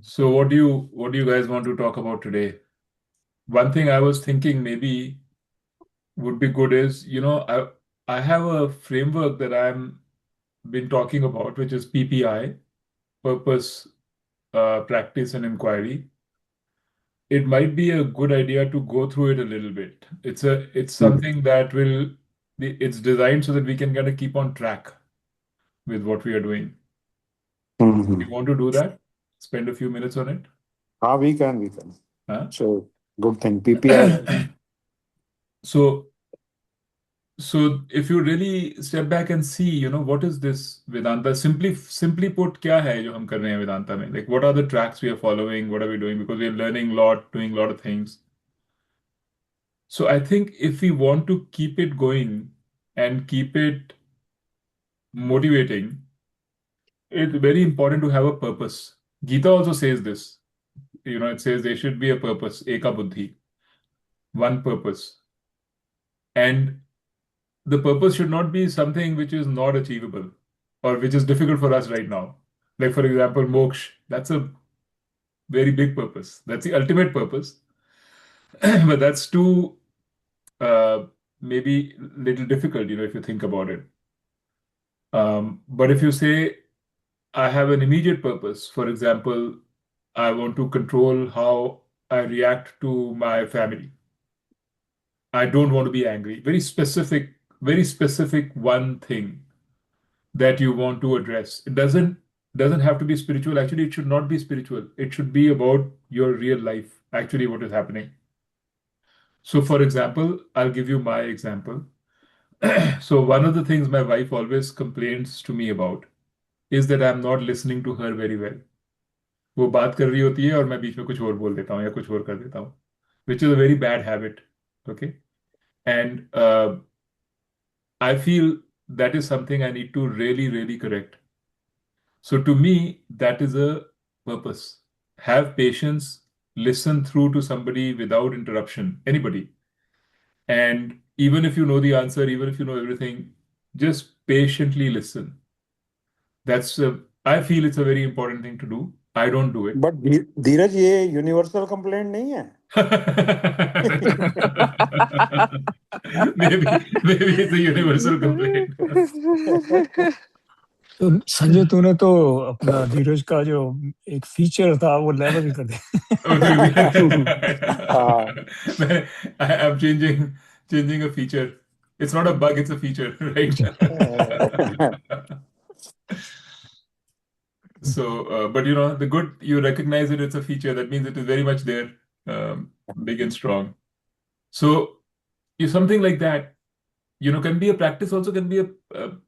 So what do you guys want to talk about today? One thing I was thinking maybe would be good is, I have a framework that I'm been talking about, which is PPI, purpose, practice, and inquiry. It might be a good idea to go through it a little bit. It's Mhm. something that it's designed so that we can kind of keep on track with what we are doing. You Mhm. want to do that? Spend a few minutes on it? We can. Huh? So good thing. PPI. So So if you really step back and see, what is this Vedanta? Simply put, क्या है जो हम कर रहे हैं Vedanta में? Like, what are the tracks we are following? What are we doing? Because we are learning a lot, doing a lot of things. So I think if we want to keep it going and keep it motivating, it's very important to have a purpose. Gita also says this. It says there should be a purpose, eka buddhi, one purpose. And the purpose should not be something which is not achievable or which is difficult for us right now. Like, for example, moksha, that's a very big purpose. That's the ultimate purpose. But that's too, uh, maybe little difficult, if you think about it. But if you say, I have an immediate purpose, for example, I want to control how I react to my family. I don't want to be angry. Very specific one thing that you want to address. It doesn't have to be spiritual. Actually, it should not be spiritual. It should be about your real life, actually, what is happening. So, for example, I'll give you my example. So, one of the things my wife always complains to me about is that I'm not listening to her very well. वो बात कर रही होती है और मैं बीच में कुछ और बोल देता हूँ या कुछ और कर देता हूँ, which is a very bad habit. Okay. And I feel that is something I need to really, really correct. So to me, that is a purpose. Have patience, listen through to somebody without interruption, anybody. And even if you know the answer, even if you know everything, just patiently listen. I feel it's a very important thing to do. I don't do it. But Dheeraj ये universal complaint नहीं है. Maybe it's a universal complaint. तो संजय तूने तो अपना धीरज का जो एक फीचर था वो लेवल कर दिया। Oh, really? हाँ. I'm changing a feature. It's not a bug, it's a feature, right? So, but the good, you recognize it, it's a feature. That means it is very much there, big and strong. So, something like that, can be a practice also, can be a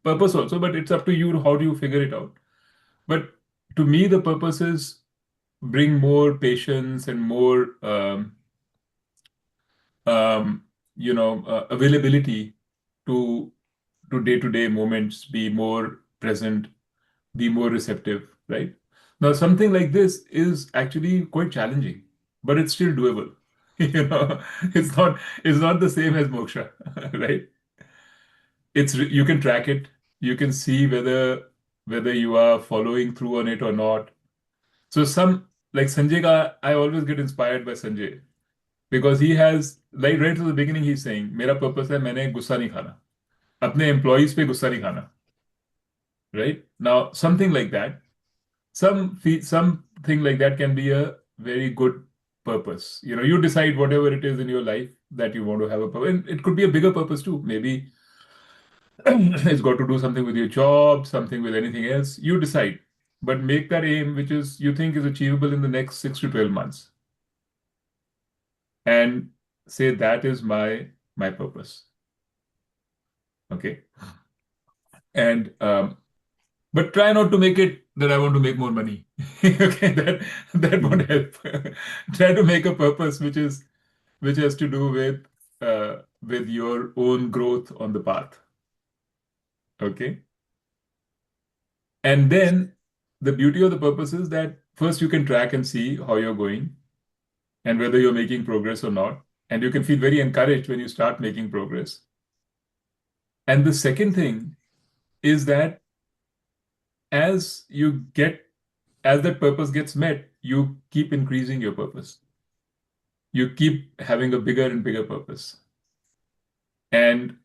purpose also, but it's up to you. How do you figure it out? But to me, the purpose is bring more patience and more, availability to day-to-day moments, be more present, be more receptive, right? Now, something like this is actually quite challenging, but it's still doable. It's not the same as moksha, right? You can track it, you can see whether you are following through on it or not. So some like Sanjay ka, I always get inspired by Sanjay because he has like right from the beginning he's saying मेरा purpose है मैंने गुस्सा नहीं खाना अपने employees पे गुस्सा नहीं खाना, right? Now something like that, something like that can be a very good purpose. You decide whatever it is in your life that you want to have a purpose. And it could be a bigger purpose too. Maybe it's got to do something with your job, something with anything else. You decide. But make that aim which is you think is achievable in the next 6 to 12 months. And say that is my purpose. Okay. And but try not to make it that I want to make more money. Okay, that won't help. Try to make a purpose which has to do with your own growth on the path. Okay. And then the beauty of the purpose is that first you can track and see how you're going and whether you're making progress or not. And you can feel very encouraged when you start making progress. And the second thing is that as you get as that purpose gets met, you keep increasing your purpose. You keep having a bigger and bigger purpose. And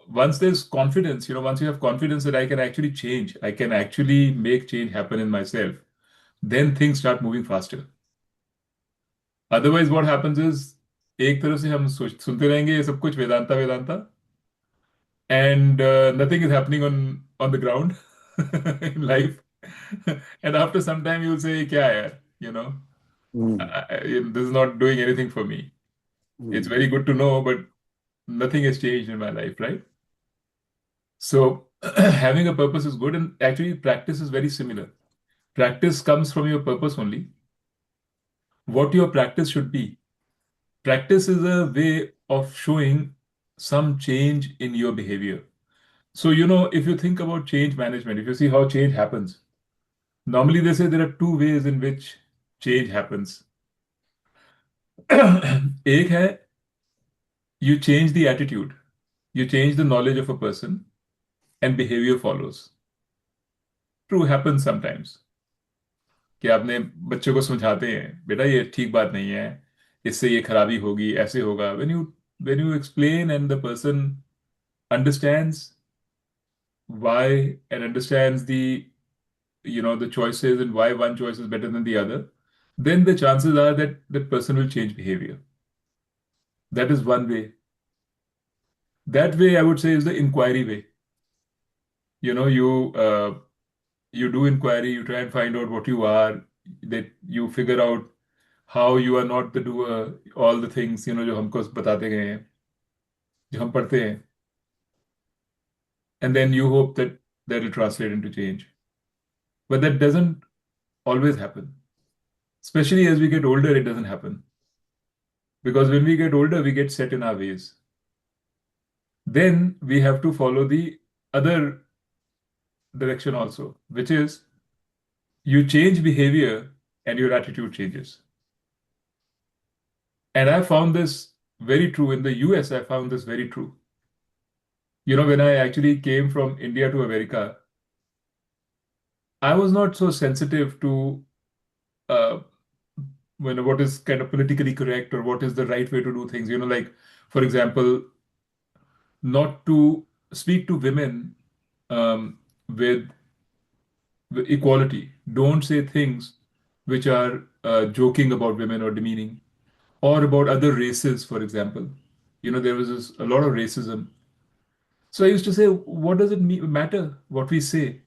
once there's confidence, once you have confidence that I can actually change, I can actually make change happen in myself, then things start moving faster. Otherwise, what happens is एक तरफ से हम सुनते रहेंगे ये सब कुछ Vedanta Vedanta and nothing is happening on the ground in life. And after some time, you'll say, "Kya hai yaar?" Hmm. This is not doing anything for me. It's Hmm. very good to know, but nothing has changed in my life, right? So having a purpose is good, and actually practice is very similar. Practice comes from your purpose only. What your practice should be. Practice is a way of showing some change in your behavior. So, if you think about change management, if you see how change happens, normally they say there are two ways in which change happens. एक है you change the attitude, you change the knowledge of a person, and behavior follows. True happens sometimes. कि आपने बच्चों को समझाते हैं बेटा ये ठीक बात नहीं है, इससे ये खराबी होगी, ऐसे होगा. When you explain and the person understands why and understands the choices and why one choice is better than the other, then the chances are that that person will change behavior. That is one way. That way, I would say, is the inquiry way. You do inquiry, you try and find out what you are, that you figure out how you are not the doer, all the things, जो हमको बताते गए हैं, जो हम पढ़ते हैं, and then you hope that that will translate into change. But that doesn't always happen. Especially as we get older, it doesn't happen. Because when we get older, we get set in our ways. Then we have to follow the other direction also, which is you change behavior and your attitude changes. And I found this very true in the US. I found this very true. When I actually came from India to America, I was not so sensitive to uh, what is kind of politically correct or what is the right way to do things. Like, for example, not to speak to women with equality. Don't say things which are joking about women or demeaning, or about other races, for example. There was a lot of racism. So I used to say, what does it matter what we say?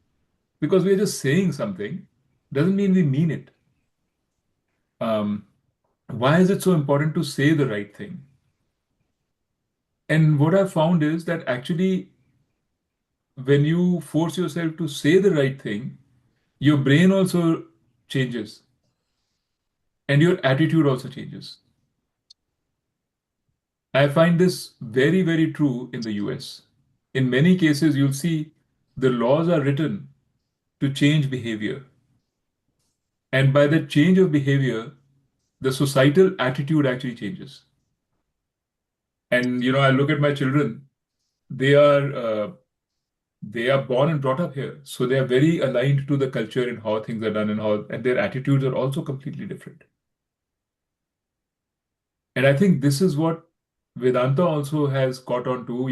Because we're just saying something, doesn't mean we mean it. Um, why is it so important to say the right thing? And what I found is that actually, when you force yourself to say the right thing, your brain also changes and your attitude also changes. I find this very, very true in the US. In many cases, you'll see the laws are written to change behavior. And by that change of behavior, the societal attitude actually changes. And I look at my children; they are born and brought up here, so they are very aligned to the culture and how things are done and their attitudes are also completely different. And I think this is what Vedanta also has caught on to.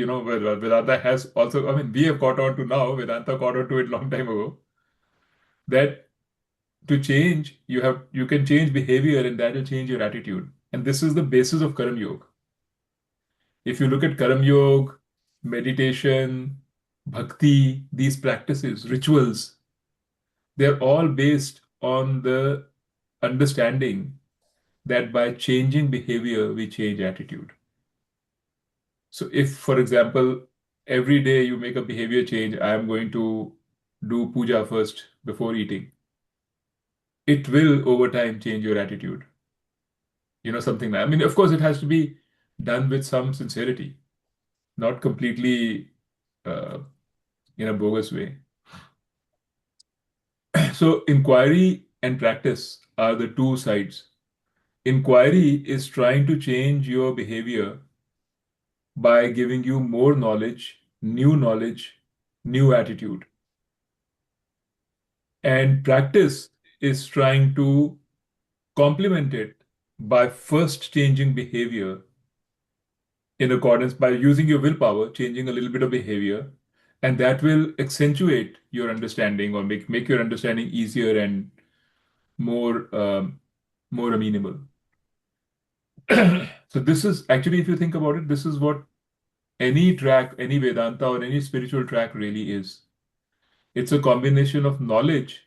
Vedanta has also. I mean, we have caught on to now. Vedanta caught on to it long time ago. That to change, you can change behavior, and that will change your attitude. And this is the basis of Karma Yoga. If you look at Karam Yoga, meditation, bhakti, these practices, rituals, they're all based on the understanding that by changing behavior, we change attitude. So if, for example, every day you make a behavior change, I am going to do puja first before eating, it will over time change your attitude. Something like, I mean, of course, it has to be done with some sincerity, not completely uh, in a bogus way. So, inquiry and practice are the two sides. Inquiry is trying to change your behavior by giving you more knowledge, new attitude. And practice is trying to complement it by first changing behavior in accordance by using your willpower, changing a little bit of behavior, and that will accentuate your understanding or make your understanding easier and more more amenable. So this is actually, if you think about it, this is what any track, any Vedanta or any spiritual track really is. It's a combination of knowledge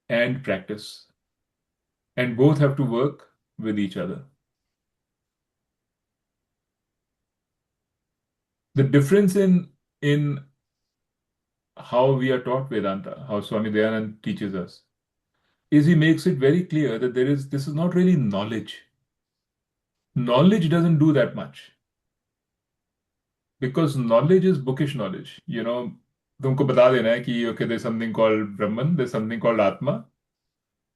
and practice, and both have to work with each other. The difference in how we are taught Vedanta, how Swami Dayanand teaches us, is he makes it very clear that this is not really knowledge. Knowledge doesn't do that much because knowledge is bookish knowledge. तुमको बता देना है कि okay, there's something called Brahman, there's something called Atma.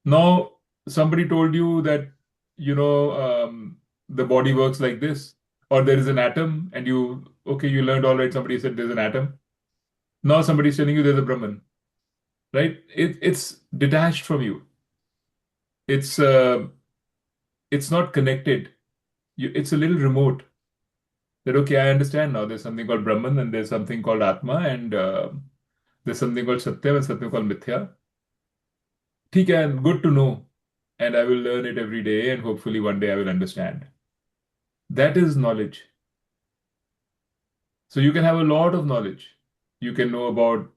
Now, somebody told you that, the body works like this, or there is an atom, and you learned all right, somebody said there's an atom. Now somebody's telling you there's a Brahman, right? It's detached from you. It's it's not connected. It's a little remote. That okay, I understand now. There's something called Brahman, and there's something called Atma, and there's something called Satyam and something called Mithya. ठीक है, good to know, and I will learn it every day, and hopefully one day I will understand. That is knowledge. So you can have a lot of knowledge. You can know about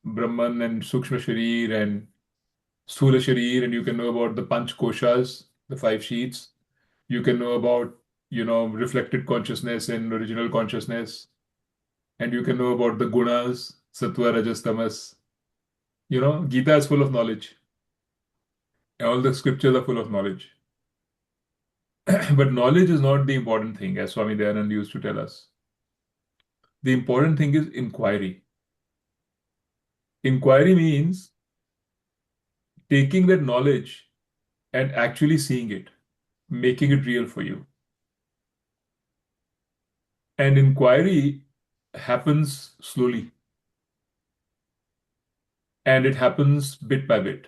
Brahman and Sukshma Sharir and Sthula Sharir, and you can know about the Panch Koshas, the five sheets. You can know about, reflected consciousness and original consciousness. And you can know about the gunas, Sattva, Rajas, Tamas. Gita is full of knowledge. All the scriptures are full of knowledge. But knowledge is not the important thing, as Swami Dayanand used to tell us. The important thing is inquiry. Inquiry means taking that knowledge and actually seeing it, making it real for you. And inquiry happens slowly. And it happens bit by bit.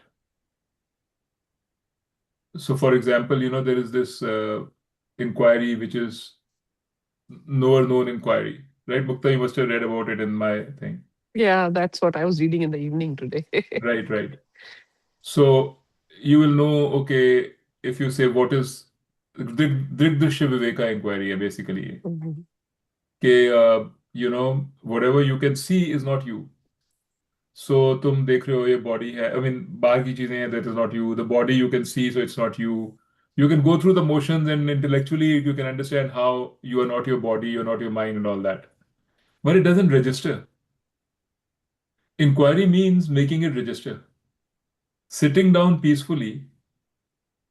So, for example, there is this inquiry which is knower known inquiry, right? Mukta, you must have read about it in my thing. Yeah, that's what I was reading in the evening today. Right, right. So you will know, okay, if you say what is Drigdrishya Viveka inquiry, basically, Mhm. whatever you can see is not you. So तुम देख रहे हो ये body है, I mean, बाहर की चीजें हैं, that is not you. The body you can see, so it's not you. You can go through the motions and intellectually you can understand how you are not your body, you're not your mind and all that. But it doesn't register. Inquiry means making it register. Sitting down peacefully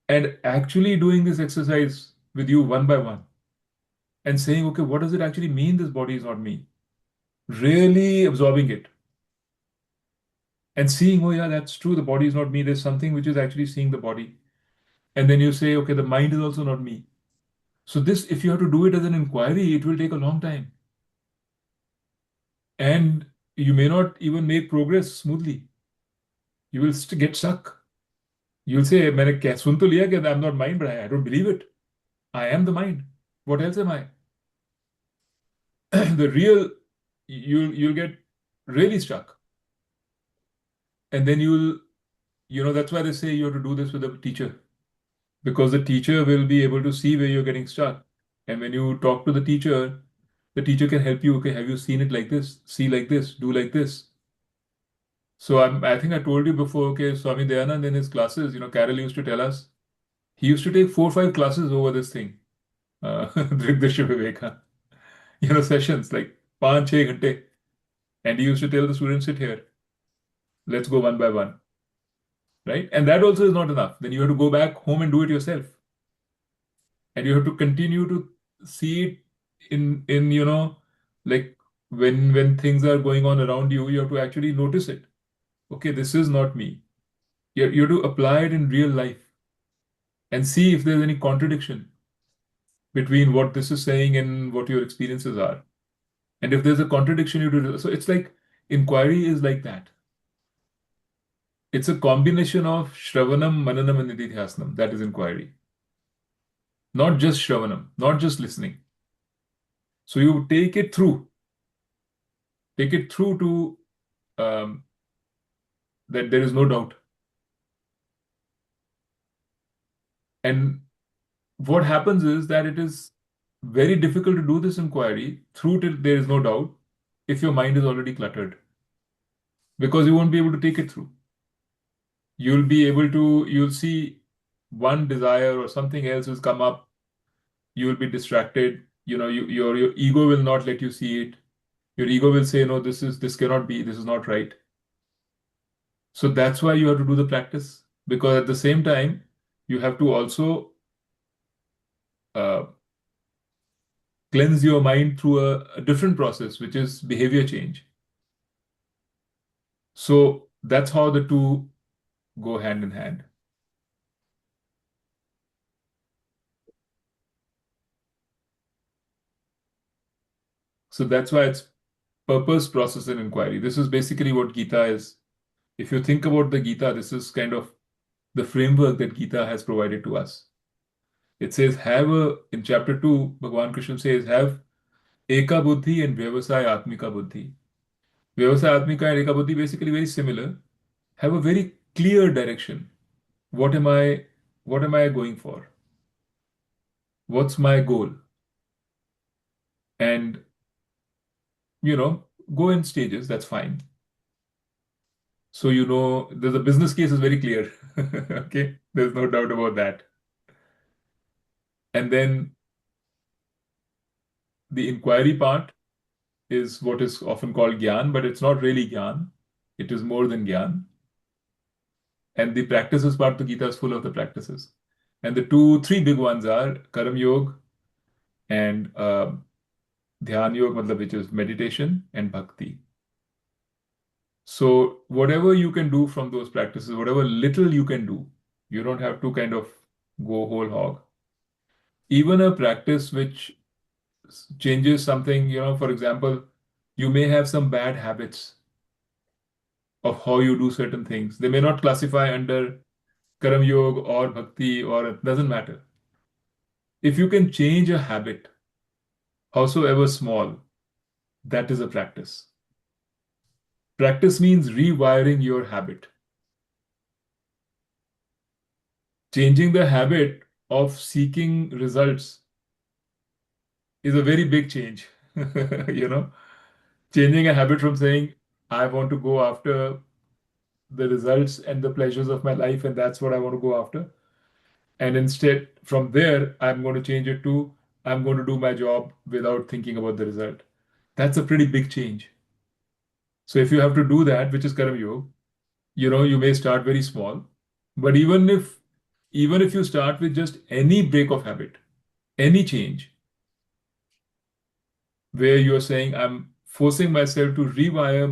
and actually doing this exercise with you one by one and saying, okay, what does it actually mean this body is not me? Really absorbing it and seeing, oh, yeah, that's true, the body is not me. There's something which is actually seeing the body. And then you say, okay, the mind is also not me. So, this, if you have to do it as an inquiry, it will take a long time. And you may not even make progress smoothly. You will get stuck. You'll say, मैंने क्या सुन तो लिया कि I'm not mind, but I don't believe it. I am the mind. What else am I? The real, you'll get really stuck. And then that's why they say you have to do this with a teacher. Because the teacher will be able to see where you're getting stuck. And when you talk to the teacher can help you. Okay, have you seen it like this? See like this, do like this. So I think I told you before, okay, Swami Dayanand in his classes, Carol used to tell us, he used to take 4 or 5 classes over this thing. Drigdashya Viveka. Sessions like 5-6 ghante. And he used to tell the students, sit here. Let's go one by one. Right? And that also is not enough. Then you have to go back home and do it yourself. And you have to continue to see it in like when things are going on around you, you have to actually notice it. Okay, this is not me. You have to apply it in real life and see if there's any contradiction between what this is saying and what your experiences are. And if there's a contradiction, you do. So it's like inquiry is like that. It's a combination of Shravanam, Mananam, and Nididhyasnam. That is inquiry. Not just Shravanam, not just listening. So you take it through to um, that there is no doubt. And what happens is that it is very difficult to do this inquiry through till there is no doubt if your mind is already cluttered because you won't be able to take it through. You'll see one desire or something else has come up. You will be distracted. Your ego will not let you see it. Your ego will say, no, this cannot be, this is not right. So that's why you have to do the practice because at the same time, you have to also uh, cleanse your mind through a different process, which is behavior change. So that's how the two go hand in hand. So that's why it's purpose, process, and inquiry. This is basically what Gita is. If you think about the Gita, this is kind of the framework that Gita has provided to us. It says, in chapter 2, Bhagavan Krishna says, have Eka Buddhi and Vyavasaya Atmika Buddhi. Vyavasaya Atmika and Eka Buddhi basically very similar, have a very clear direction. What am I, what am I going for? What's my goal? And, you know, go in stages, that's fine. So, the business case is very clear. Okay, there's no doubt about that. And then the inquiry part is what is often called Gyan, but it's not really Gyan. It is more than Gyan. And the practices part, the Gita is full of the practices. And the three big ones are Karam Yoga and Dhyan Yoga, which is meditation, and Bhakti. So whatever you can do from those practices, whatever little you can do, you don't have to kind of go whole hog. Even a practice which changes something, for example, you may have some bad habits of how you do certain things. They may not classify under Karam Yoga or Bhakti, or it doesn't matter. If you can change a habit, howsoever small, that is a practice. Practice means rewiring your habit. Changing the habit of seeking results is a very big change. You know, changing a habit from saying, I want to go after the results and the pleasures of my life, and that's what I want to go after. And instead, from there, I'm going to change it to, I'm going to do my job without thinking about the result. That's a pretty big change. So if you have to do that, which is Karma Yoga, you may start very small. But even if you start with just any break of habit, any change, where you're saying, I'm forcing myself to rewire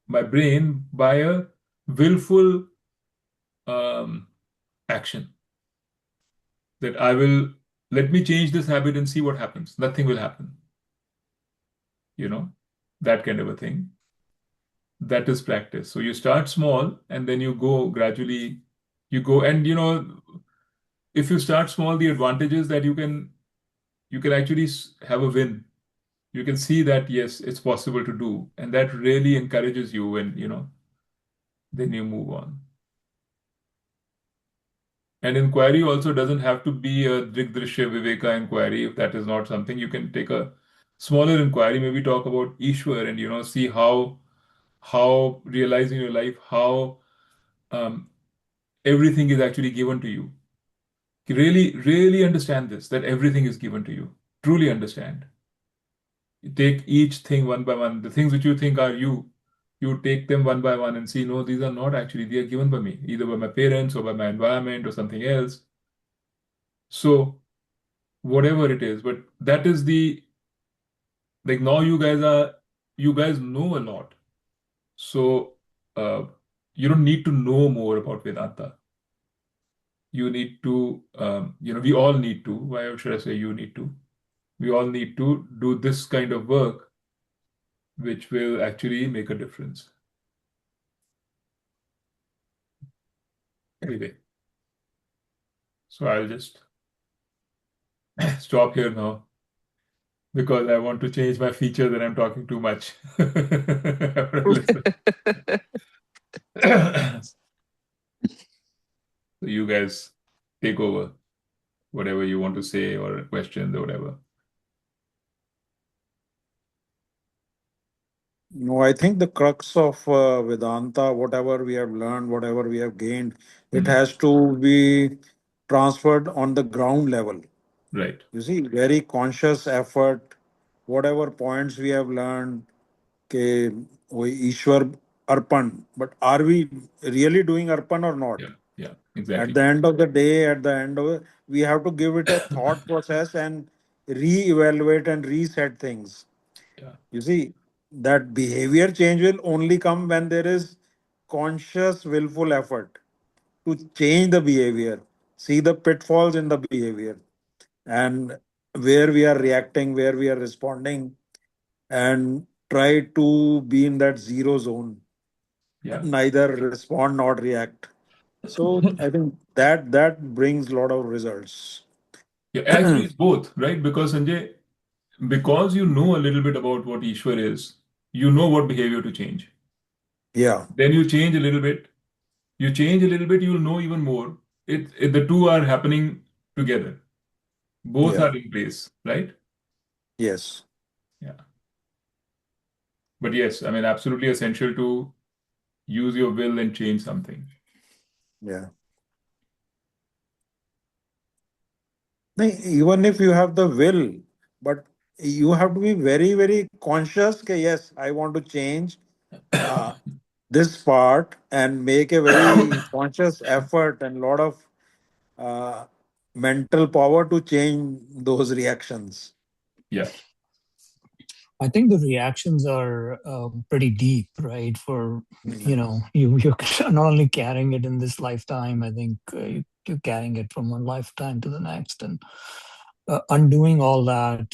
my brain by a willful um, action, that I will let me change this habit and see what happens. Nothing will happen, you know, that kind of a thing. That is practice. So you start small and then you go gradually, you go, and if you start small, the advantage is that you can actually have a win. You can see that yes, it's possible to do, and that really encourages you, and then you move on. And inquiry also doesn't have to be a Drigdrishya Viveka inquiry. If that is not something, you can take a smaller inquiry, maybe talk about Ishwar, and see how realizing your life, how um, everything is actually given to you. Really, really understand this, that everything is given to you. Truly understand. You take each thing one by one. The things which you think are you take them one by one and see, no, these are not actually, they are given by me, either by my parents or by my environment or something else. So whatever it is, but that is like now you guys know a lot. So uh, you don't need to know more about Vedanta. You need to, we all need to, why should I say you need to? We all need to do this kind of work, which will actually make a difference. Anyway, so I'll just stop here now because I want to change my feature that I'm talking too much. I want to listen. So you guys take over whatever you want to say or questions or whatever. No, I think the crux of Vedanta, whatever we have learned, whatever we have gained, it Hmm. has to be transferred on the ground level. Right. You see, very conscious effort, whatever points we have learned, ke we Ishwar Arpan, but are we really doing Arpan or not? Yeah. Yeah. At Exactly. the end of the day, at the end of it, we have to give it a thought process and re-evaluate and reset things. Yeah. You see, that behavior change will only come when there is conscious, willful effort to change the behavior, see the pitfalls in the behavior, and where we are reacting, where we are responding, and try to be in that zero zone, Yeah. neither respond nor react. So I think that brings a lot of results. Yeah. Actually, it's both, right? Because Sanjay, because you know a little bit about what Ishwar is, you know what behavior to change. Yeah, Then you change a little bit. You change a little bit, you'll know even more. The two are happening together. Both yeah, are in place, right? yes, Yeah. But yes, I mean, absolutely essential to use your will and change something. yeah. No, even if you have the will, but you have to be very, very conscious that yes, I want to change uh, this part and make a very conscious effort and lot of uh, mental power to change those reactions. Yeah. I think the reactions are pretty deep, right? For Mm. you're not only carrying it in this lifetime. I think you're carrying it from one lifetime to the next, and undoing all that.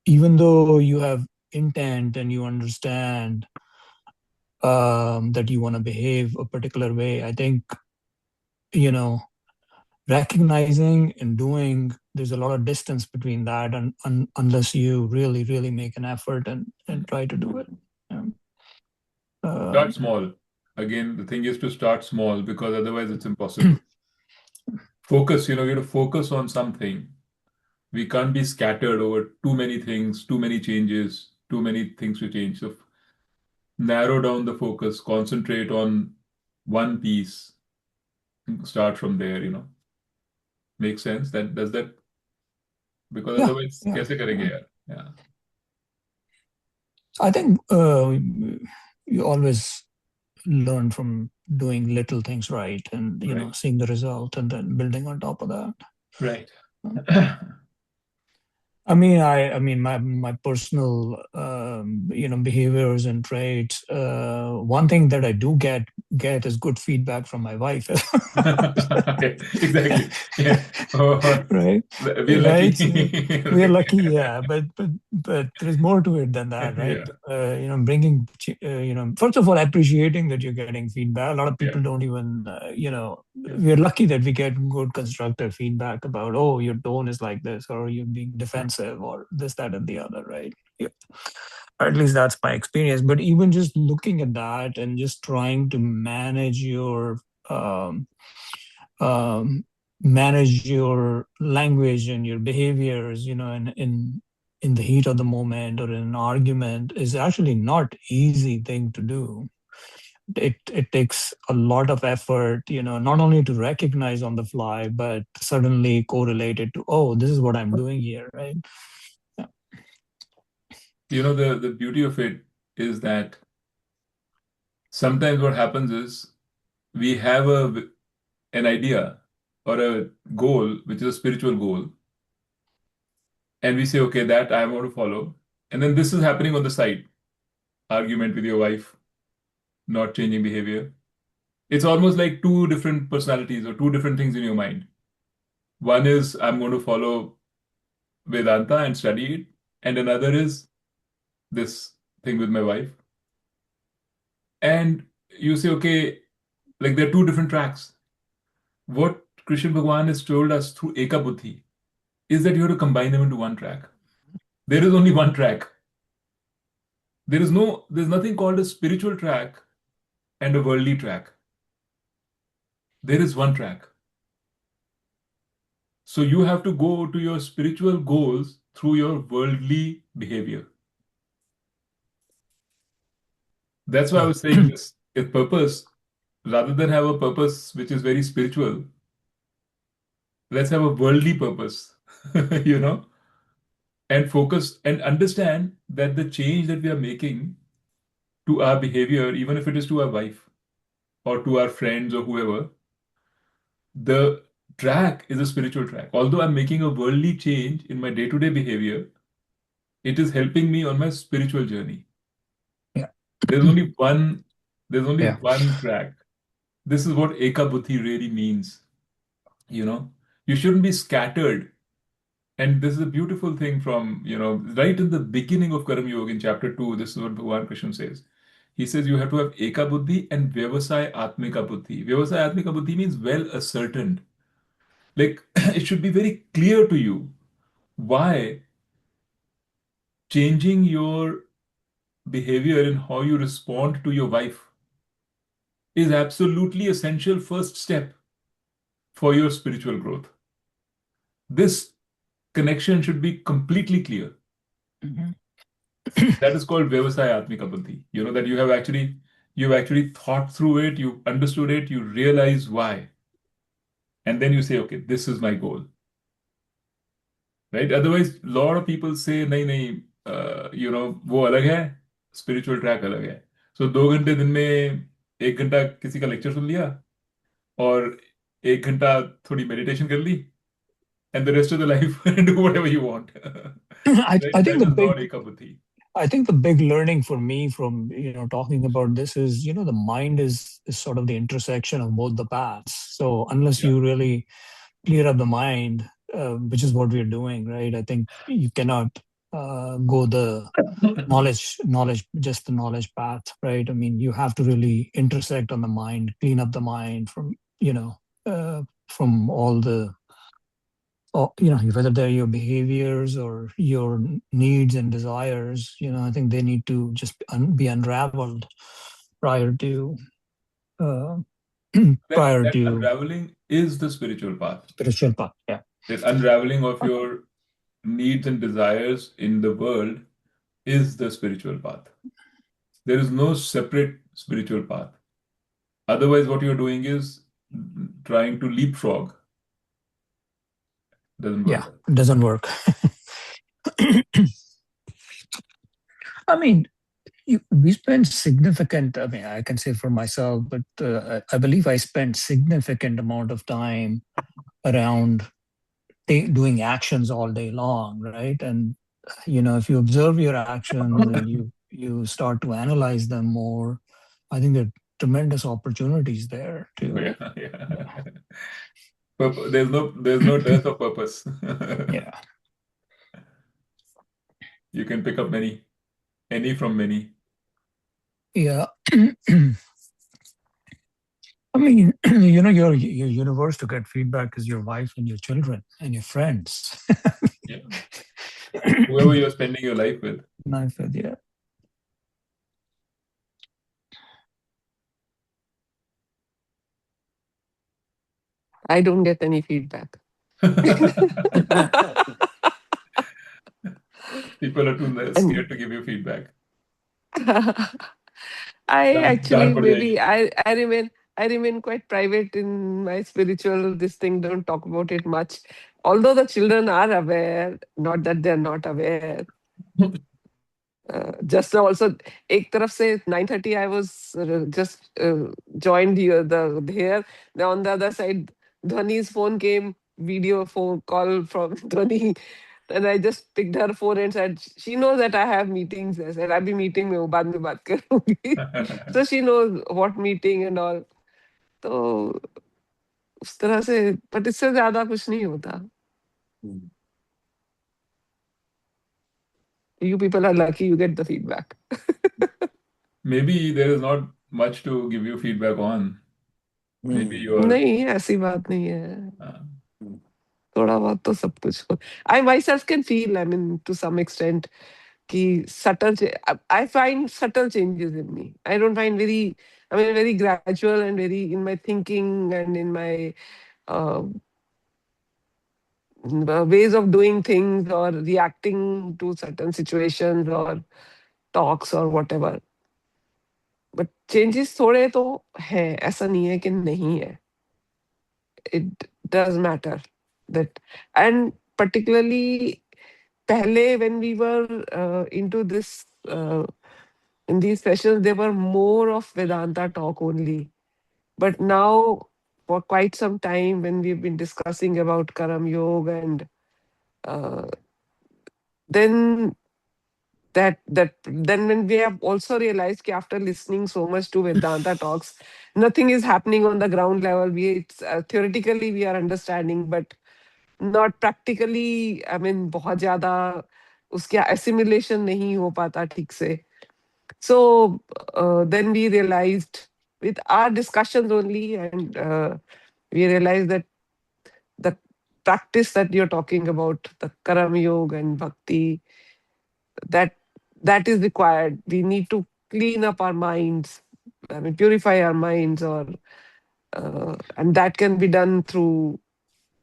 Even though you have intent and you understand that you want to behave a particular way, I think you know recognizing and doing, there's a lot of distance between that, and unless you really really make an effort and try to do it. Um, Start um, small. Again, the thing is to start small because otherwise it's impossible. Focus, we have to focus on something. We can't be scattered over too many things, too many changes, too many things to change. So narrow down the focus, concentrate on one piece, start from there. Make sense? That does that because yeah, otherwise yeah, कैसे करेंगे yeah. यार? Yeah, I think you always learn from doing little things right, and right, seeing the result and then building on top of that. right. I mean, my personal, behaviors and traits. One thing that I do get is good feedback from my wife. Okay, exactly. Yeah. Oh, Right, we're lucky. right. So we are lucky, yeah. But there's more to it than that, right? Yeah, First of all, appreciating that you're getting feedback. A lot of yeah, people don't even, yeah, we're lucky that we get good constructive feedback about, oh, your tone is like this, or you're being defensive, or this, that, and the other, right? Yeah. Or at least that's my experience. But even just looking at that and just trying to um, um, manage your language and your behaviors, in the heat of the moment or in an argument is actually not easy thing to do. It takes a lot of effort, not only to recognize on the fly, but suddenly correlate it to, oh, this is what I'm doing here, right? Yeah. the beauty of it is that sometimes what happens is we have an idea or a goal, which is a spiritual goal, and we say, okay, that I want to follow. And then this is happening on the side, argument with your wife, not changing behavior. It's almost like two different personalities or two different things in your mind. One is I'm going to follow Vedanta and study it, and another is this thing with my wife. And you say, okay, Like there are two different tracks. What Krishna Bhagwan has told us through Eka Buddhi is that you have to combine them into one track. There is only one track. There's nothing called a spiritual track and a worldly track. There is one track. So you have to go to your spiritual goals through your worldly behavior. That's why I was saying this. If purpose, rather than have a purpose which is very spiritual, let's have a worldly purpose, you know, and focus and understand that the change that we are making to our behavior, even if it is to our wife or to our friends or whoever, the track is a spiritual track. Although I'm making a worldly change in my day-to-day behavior, it is helping me on my spiritual journey. Yeah. There's only one, there's only Yeah. one track. This is what Eka Buddhi really means. You know, you shouldn't be scattered. And this is a beautiful thing from, right in the beginning of Karam Yoga in chapter 2, this is what Bhagavan Krishna says. He says you have to have Eka Buddhi and Vyavasaya Atmika Buddhi. Vyavasaya Atmika Buddhi means well ascertained. Like it should be very clear to you why changing your behavior and how you respond to your wife is absolutely essential first step for your spiritual growth. This connection should be completely clear. Mhm. That is called Vyavasaya Atmika Buddhi. You know that you've actually thought through it, you understood it, you realize why. And then you say, okay, this is my goal. Right? Otherwise, a lot of people say, nahi, वो अलग है, spiritual track अलग है. So 2 घंटे दिन में 1 घंटा किसी का लेक्चर सुन लिया और 1 घंटा थोड़ी मेडिटेशन कर ली and the rest of the life do whatever you want. I, Right? I think That the is not big Eka Buddhi. I think the big learning for me from talking about this is the mind is sort of the intersection of both the paths. So unless Yeah. you really clear up the mind, which is what we're doing, right? I think you cannot go the just the knowledge path, right? I mean, you have to really intersect on the mind, clean up the mind from from all the whether they're your behaviors or your needs and desires. I think they need to just be unraveled prior to uh, prior That to unraveling is the spiritual path. spiritual path. Yeah. That unraveling of your needs and desires in the world is the spiritual path. There is no separate spiritual path. Otherwise, what you're doing is trying to leapfrog. Doesn't Yeah, work. it doesn't work. I mean, we spend significant. I mean, I can say for myself, but I believe I spent significant amount of time around doing actions all day long, right? And if you observe your actions and you start to analyze them more, I think there are tremendous opportunities there Oh, to yeah, yeah. There's no dearth of purpose. yeah. You can pick up any from many. Yeah. I mean, your universe to get feedback is your wife and your children and your friends. Yeah. Whoever you're spending your life with. Nice, yeah. I don't get any feedback. People are too And scared to give you feedback. I actually Daan pad maybe jayegi. I remain quite private in my spiritual this thing, don't talk about it much. Although the children are aware, not that they're not aware. Just now also, एक तरफ से 9:30 I was just joined the here. Now on the other side, Dhwani's phone came, video phone call from Dhwani, and I just picked her phone and said, she knows that I have meetings. I said, अभी meeting में हूँ, बाद में बात करूँगी. So she knows what meeting and all. तो उस तरह से, but इससे ज्यादा कुछ नहीं होता. You people are lucky you get the feedback. Maybe there is not much to give you feedback on. Maybe Hmm. you're. नहीं, ऐसी बात नहीं है. Uh, थोड़ा बहुत तो सब कुछ. I myself can feel, I mean, to some extent, कि subtle. I find subtle changes in me. I don't find very gradual and very in my thinking and in my uh, ways of doing things or reacting to certain situations or talks or whatever. But changes थोड़े तो हैं, ऐसा नहीं है कि नहीं है. It does matter that, and particularly pehle when we were into this in these sessions, there were more of Vedanta talk only. But now, for quite some time, when we've been discussing about Karam Yoga, and uh, then then when we have also realized that after listening so much to Vedanta talks, nothing is happening on the ground level. It's theoretically we are understanding, but not practically. I mean, बहुत ज़्यादा उसका assimilation नहीं हो पाता ठीक से. So then we realized with our discussions only, and we realized that the practice that you're talking about, the Karam Yoga and Bhakti, that that is required. We need to clean up our minds, I mean, purify our minds, or and that can be done through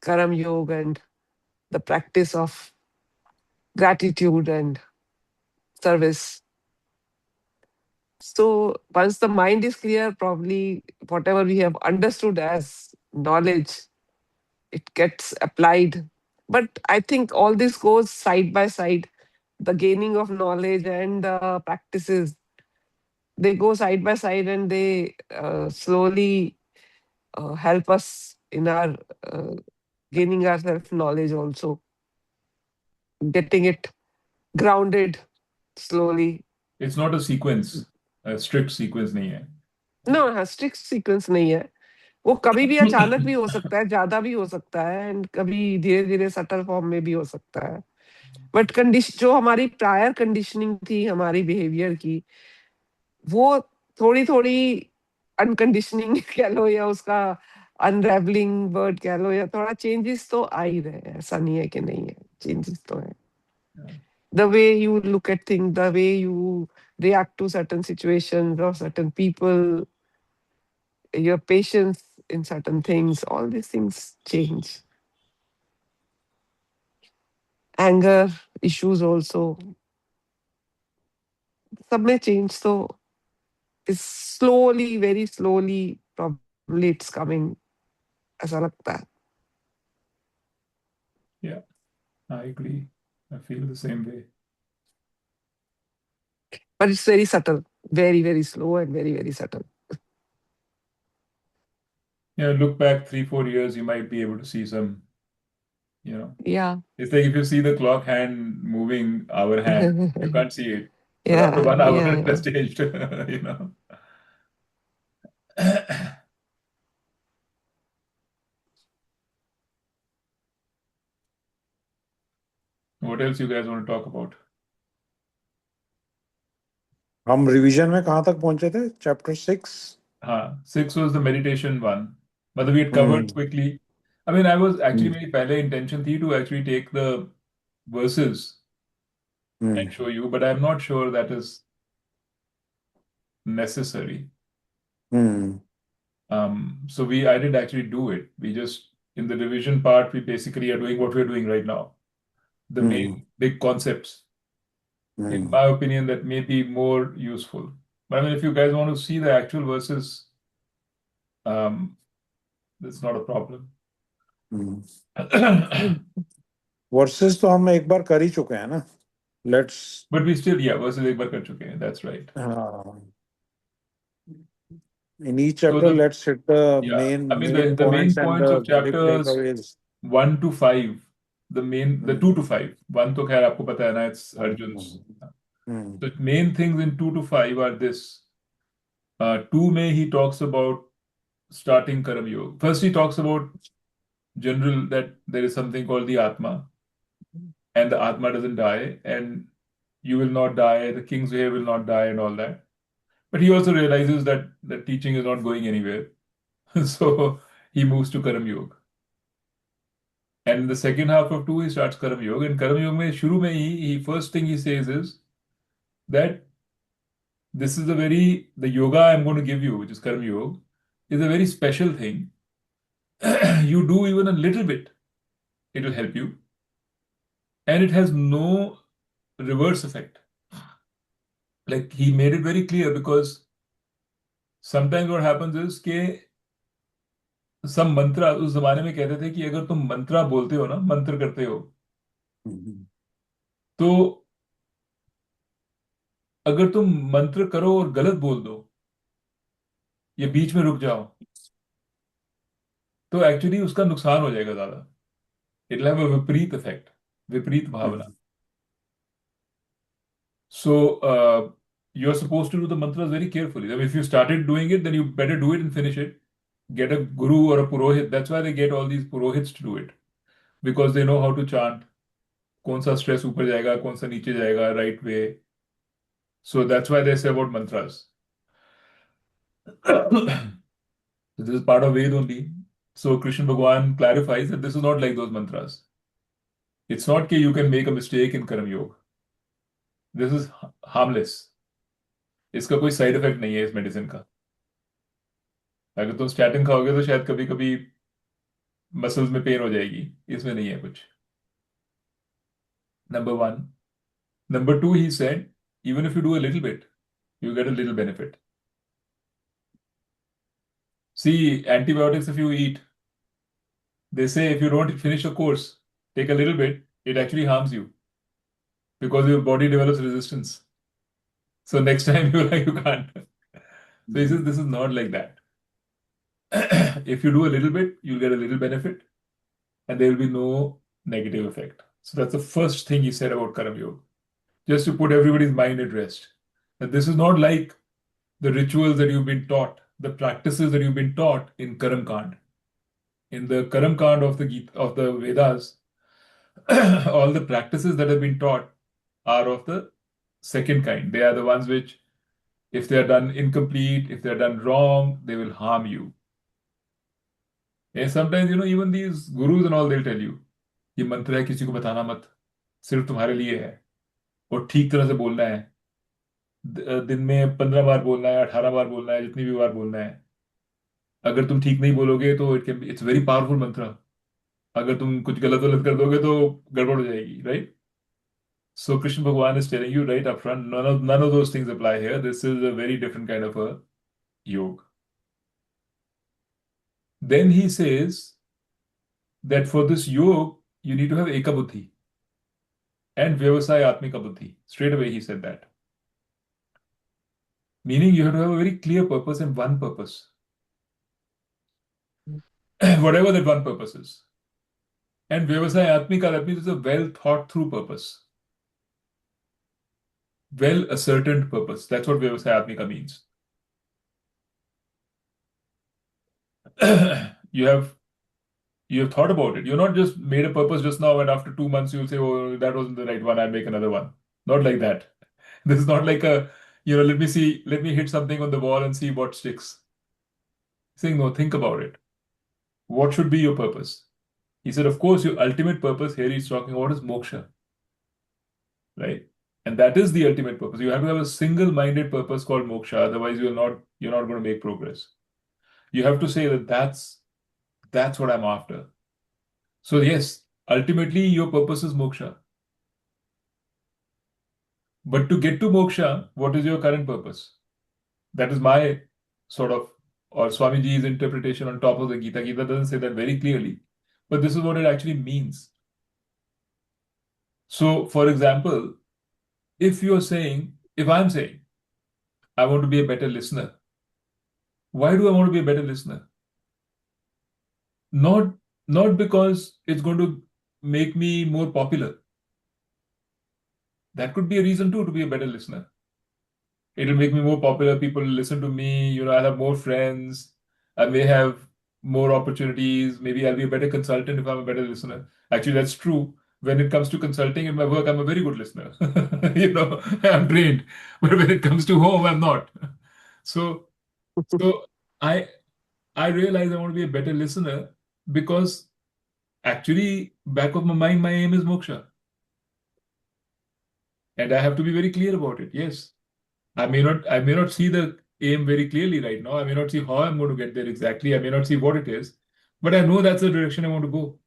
Karam Yoga and the practice of gratitude and service. So once the mind is clear, probably whatever we have understood as knowledge, it gets applied. But I think all this goes side by side. The gaining of knowledge and the practices, they go side by side, and they slowly help us in our uh, gaining our self knowledge, also getting it grounded slowly. it's not a sequence, a strict sequence नहीं है. No, strict sequence नहीं है. वो कभी भी अचानक भी हो सकता है, ज्यादा भी हो सकता है, एंड कभी धीरे धीरे सटल फॉर्म में भी हो सकता है. बट जो हमारी प्रायर कंडीशनिंग थी हमारी बिहेवियर की, वो थोड़ी थोड़ी अनकंडीशनिंग कह लो, या उसका अनरेवलिंग वर्ड कह लो, या थोड़ा चेंजेस तो आ ही रहे हैं. ऐसा नहीं है कि नहीं है, चेंजेस तो है. The way you look at things, the way you react to certain situations or certain people, your patience in certain things, all these things change. Anger issues also, सब में change तो is slowly, very slowly, probably it's coming, ऐसा लगता है. Yeah, I agree. I feel the same way. But it's very subtle, very, very slow and very, very subtle. Yeah, look back 3-4 years, you might be able to see some, Yeah. it's like if you see the clock hand moving our hand, you can't see it. But after Yeah, 1 hour, yeah, it yeah. has changed, you know. What else you guys want to talk about? हम revision में कहाँ तक पहुंचे थे? Chapter 6. 6 was the meditation one, but we had covered quickly. I mean, I was actually मेरी पहले intention थी to actually take the verses and show you, but I'm not sure that is necessary. So I did actually do it. We just, in the revision part, we basically are doing what we're doing right now. The main big concepts, in my opinion, that may be more useful. But I mean, if you guys want to see the actual verses, that's not a problem. Versus तो हम एक बार कर ही चुके हैं ना. Let's. But we still, yeah, verses एक बार कर चुके हैं. That's right. In each chapter, let's hit the main the main points and points the of big chapters takeaways. 1 to 5, the 2 to 5. 1 तो खैर आपको पता है ना, it's Arjun's. The main things in 2 to 5 are this. 2 में he talks about starting Karam Yoga. First, he talks about general that there is something called the Atma, and the Atma doesn't die, and you will not die, the kings here will not die, and all that. But he also realizes that the teaching is not going anywhere. So he moves to Karma Yoga. And in the second half of 2, he starts Karma Yoga. And Karma Yoga, shuru mein he first thing he says is that this is the yoga I'm going to give you, which is Karma Yoga, is a very special thing. You do even a little bit, it'll help you. And it has no reverse effect. Like he made it very clear, because sometimes what happens is कि some mantra उस जमाने में कहते थे कि अगर तुम मंत्रा बोलते हो ना, मंत्र करते हो, तो अगर तुम मंत्र करो और गलत बोल दो या बीच में रुक जाओ, तो एक्चुअली उसका नुकसान हो जाएगा ज्यादा. इट हैव अ विपरीत इफेक्ट, विपरीत भावना. So you're supposed to do the mantras very carefully. I mean, if you started doing it, then you better do it and finish it. Get a guru or a purohit. That's why they get all these purohits to do it, because they know how to chant. कौन सा stress ऊपर जाएगा, कौन सा नीचे जाएगा, right way. So that's why they say about mantras. This is part of Ved only. So Krishna Bhagwan clarifies that this is not like those mantras. It's not that you can make a mistake in Karma Yoga. This is harmless. इसका कोई side effect नहीं है इस medicine का. अगर तुम statin खाओगे तो शायद कभी कभी मसल्स में पेन हो जाएगी. इसमें नहीं है कुछ. Number 1. Number 2, he said, even if you do a little bit, you get a little benefit. See, antibiotics, if you eat, they say if you don't finish a course, take a little bit, it actually harms you because your body develops resistance. So next time you can't. So he says this is not like that. If you do a little bit, you'll get a little benefit and there will be no negative effect. So that's the first thing he said about Karma Yoga. Just to put everybody's mind at rest. That this is not like the rituals that you've been taught, the practices that you've been taught in Karam Kand. In the Karam Kand of the Gita, of the Vedas, all the practices that have been taught are of the second kind. They are the ones which, if they are done incomplete, if they are done wrong, they will harm you. And sometimes, even these gurus and all, they'll tell you, ये मंत्र है, किसी को बताना मत, सिर्फ तुम्हारे लिए है, और ठीक तरह से बोलना है. दिन में 15 बार बोलना है, 18 बार बोलना है, जितनी भी बार बोलना है. अगर तुम ठीक नहीं बोलोगे तो इट्स वेरी पावरफुल मंत्र. अगर तुम कुछ गलत वलत कर दोगे तो गड़बड़ हो जाएगी, right? So Krishna Bhagwan is telling you right up front, none of those things apply here. This is a very different kind of a yoga. Then he says that for this yoga, you need to have Eka Buddhi and Vyavasaya Atmika Buddhi. Straight away he said that. Meaning you have to have a very clear purpose and one purpose. Whatever that one purpose is. And Vyavasaya Atmika, that means it's a well thought through purpose. Well ascertained purpose. That's what Vyavasaya Atmika means. You have thought about it. You're not just made a purpose just now and after 2 months you'll say, oh, that wasn't the right one, I'll make another one. Not like that. This is not like let me hit something on the wall and see what sticks. Saying, no, think about it. What should be your purpose? He said, of course, your ultimate purpose here he's talking about is moksha. Right? And that is the ultimate purpose. You have to have a single-minded purpose called moksha, otherwise you're not going to make progress. You have to say that that's what I'm after. So yes, ultimately your purpose is moksha. But to get to moksha, what is your current purpose? That is my sort of, or Swamiji's interpretation on top of the Gita. Gita doesn't say that very clearly, but this is what it actually means. So, for example, if I'm saying, I want to be a better listener, why do I want to be a better listener? Not because it's going to make me more popular. That could be a reason too to be a better listener. It'll make me more popular. People will listen to me. I'll have more friends. I may have more opportunities. Maybe I'll be a better consultant if I'm a better listener. Actually, that's true. When it comes to consulting in my work, I'm a very good listener. I'm trained. But when it comes to home, I'm not. So I I realize I want to be a better listener because actually, back of my mind, my aim is moksha. And I have to be very clear about it. Yes. I may not see the aim very clearly right now. I may not see how I'm going to get there exactly. I may not see what it is, but I know that's the direction I want to go.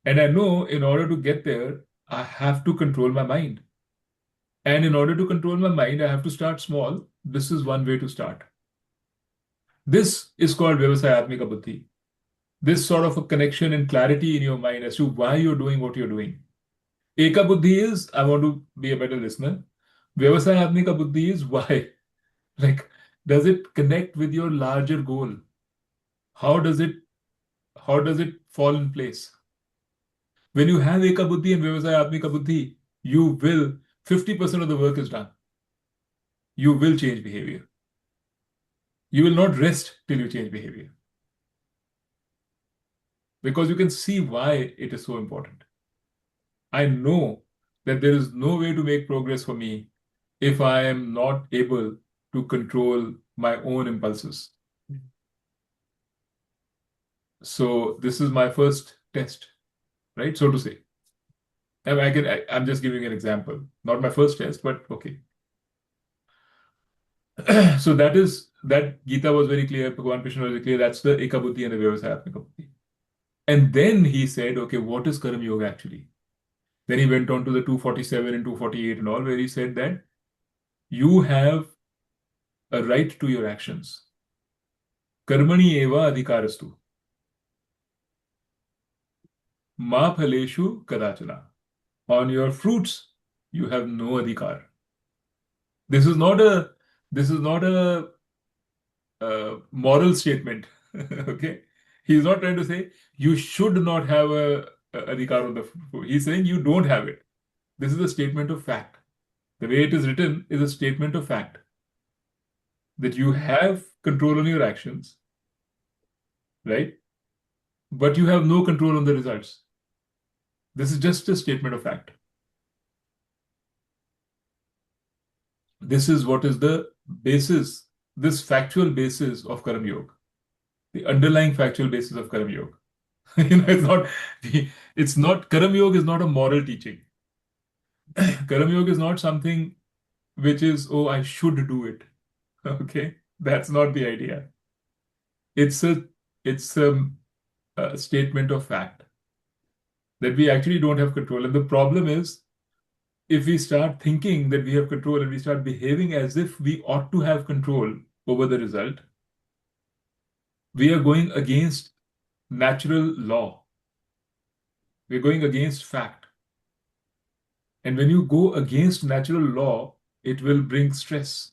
And I know in order to get there, I have to control my mind. And in order to control my mind, I have to start small. This is one way to start. This is called Vyavasayatmika Buddhi. This sort of a connection and clarity in your mind as to why you're doing what you're doing. Eka Buddhi is, I want to be a better listener. Vyavasayatmika Buddhi is why. Like, does it connect with your larger goal? How does it fall in place? When you have Eka Buddhi and Vyavasayatmika Buddhi, you will 50% of the work is done. You will change behavior. You will not rest till you change behavior. Because you can see why it is so important. I know that there is no way to make progress for me if I am not able to control my own impulses. So this is my first test, right? So to say. I'm just giving an example. Not my first test, but okay. So that Gita was very clear, Bhagavan Krishna was very clear, that's the Eka Buddhi and the Vyavasayatmika Buddhi. And then he said, okay, what is Karma Yoga actually? Then he went on to the 247 and 248 and all, where he said that you have a right to your actions. Karmani eva adhikarastu. Ma phaleshu kadachana. On your fruits, you have no adhikar. This is not a moral statement. Okay? He's not trying to say you should not have a adhikar on the fruit. He's saying you don't have it. This is a statement of fact. The way it is written is a statement of fact that you have control on your actions, right? But you have no control on the results. This is just a statement of fact. This is what is the basis, this factual basis of Karma Yoga, the underlying factual basis of Karma Yoga. Karma Yoga is not a moral teaching. Karma Yoga is not something which is, oh, I should do it. Okay, that's not the idea. It's a statement of fact that we actually don't have control. And the problem is, if we start thinking that we have control and we start behaving as if we ought to have control over the result, we are going against natural law. We're going against fact. And when you go against natural law, it will bring stress.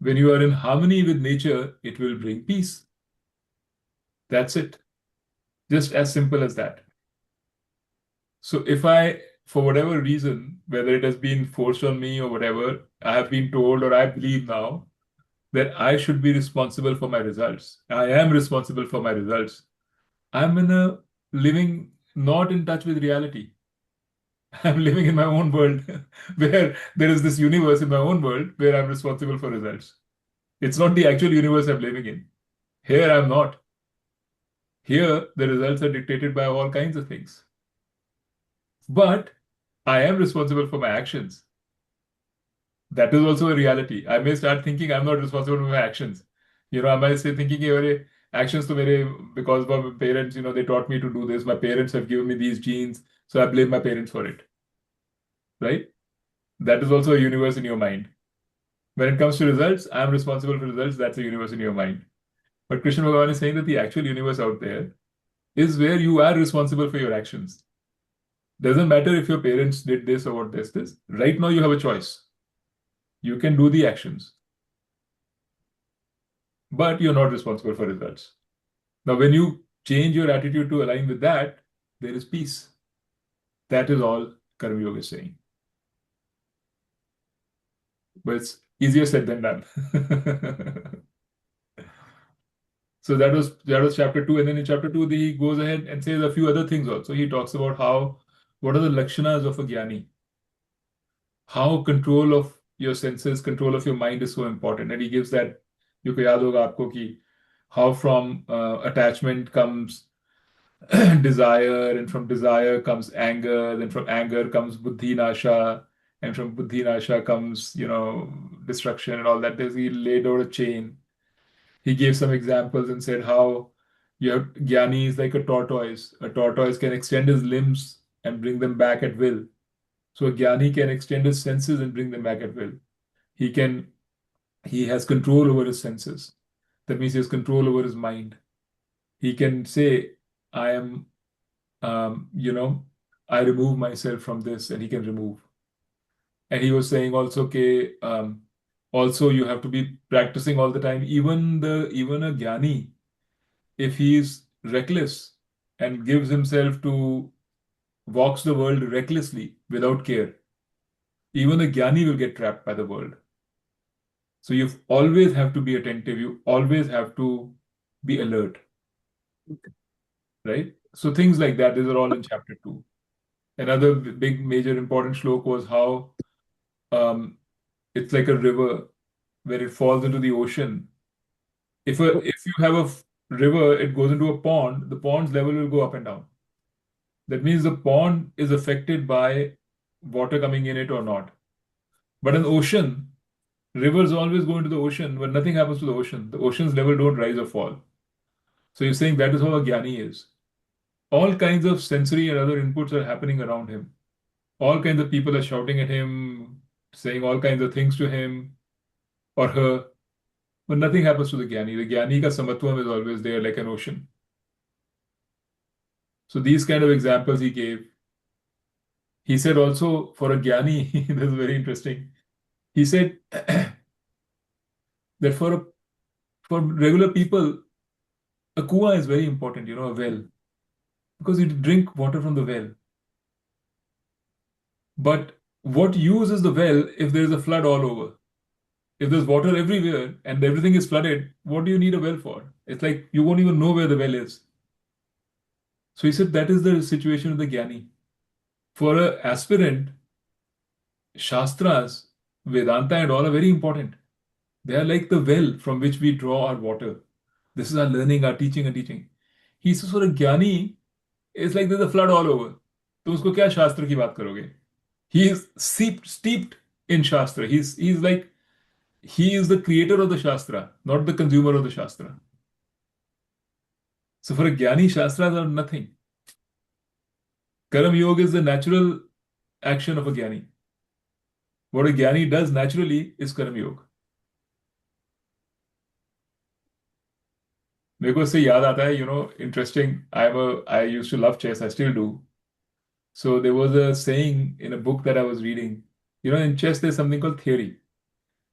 When you are in harmony with nature, it will bring peace. That's it. Just as simple as that. So if I, for whatever reason, whether it has been forced on me or whatever, I have been told or I believe now that I should be responsible for my results. I am responsible for my results. I'm living not in touch with reality. I'm living in my own world where there is this universe in my own world where I'm responsible for results. It's not the actual universe I'm living in. Here I'm not. Here the results are dictated by all kinds of things. But I am responsible for my actions. That is also a reality. I may start thinking I'm not responsible for my actions. I might say thinking, "Hey, actions to because my parents, they taught me to do this. My parents have given me these genes, so I blame my parents for it." Right? That is also a universe in your mind. When it comes to results, I'm responsible for results. That's a universe in your mind. But Krishna Bhagavan is saying that the actual universe out there is where you are responsible for your actions. Doesn't matter if your parents did this or what this is. Right now, you have a choice. You can do the actions, but you're not responsible for results. Now, when you change your attitude to align with that, there is peace. That is all Karma Yoga is saying. But it's easier said than done. So that was chapter 2, and then in chapter 2, he goes ahead and says a few other things also. He talks about what are the lakshanas of a jnani, how control of your senses, control of your mind is so important, and he gives that You को याद होगा आपको कि how from attachment comes desire, and from desire comes anger, then from anger comes buddhi nasha, and from buddhi nasha comes, destruction and all that. He laid out a chain. He gave some examples and said how you have Jnani is like a tortoise. A tortoise can extend his limbs and bring them back at will. So a Jnani can extend his senses and bring them back at will. He can, he has control over his senses. That means he has control over his mind. He can say, I am, I remove myself from this, and he can remove. And he was saying also, okay, also you have to be practicing all the time. Even a Jnani, if he is reckless and gives himself to walks the world recklessly without care, even a Jnani will get trapped by the world. So you always have to be attentive. You always have to be alert, right? So things like that, these are all in chapter 2. Another big, major, important shlok was how um, it's like a river where it falls into the ocean. If you have a river, it goes into a pond, the pond's level will go up and down. That means the pond is affected by water coming in it or not. But an ocean, rivers always go into the ocean, but nothing happens to the ocean. The ocean's level don't rise or fall. So you're saying that is how a Jnani is. All kinds of sensory and other inputs are happening around him. All kinds of people are shouting at him, saying all kinds of things to him or her, but nothing happens to the Jnani. The Jnani ka samatvam is always there like an ocean. So these kind of examples he gave. He said also for a Jnani, this is very interesting. He said that for regular people, a kuwa is very important, a well, because you drink water from the well. But what use is the well if there is a flood all over? If there's water everywhere and everything is flooded, what do you need a well for? It's like you won't even know where the well is. So he said that is the situation with the Jnani. For an aspirant, Shastras, Vedanta, and all are very important. They are like the well from which we draw our water. This is our learning, our teaching and teaching. He says for a Jnani, it's like there's a flood all over. तो उसको क्या शास्त्र की बात करोगे? He is steeped in Shastra. He's like, he is the creator of the Shastra, not the consumer of the Shastra. So for a Jnani, Shastras are nothing. Karam Yoga is the natural action of a Jnani. What a Jnani does naturally is Karam Yoga. मेरे को इससे याद आता है, interesting. I used to love chess. I still do. So there was a saying in a book that I was reading. In chess, there's something called theory,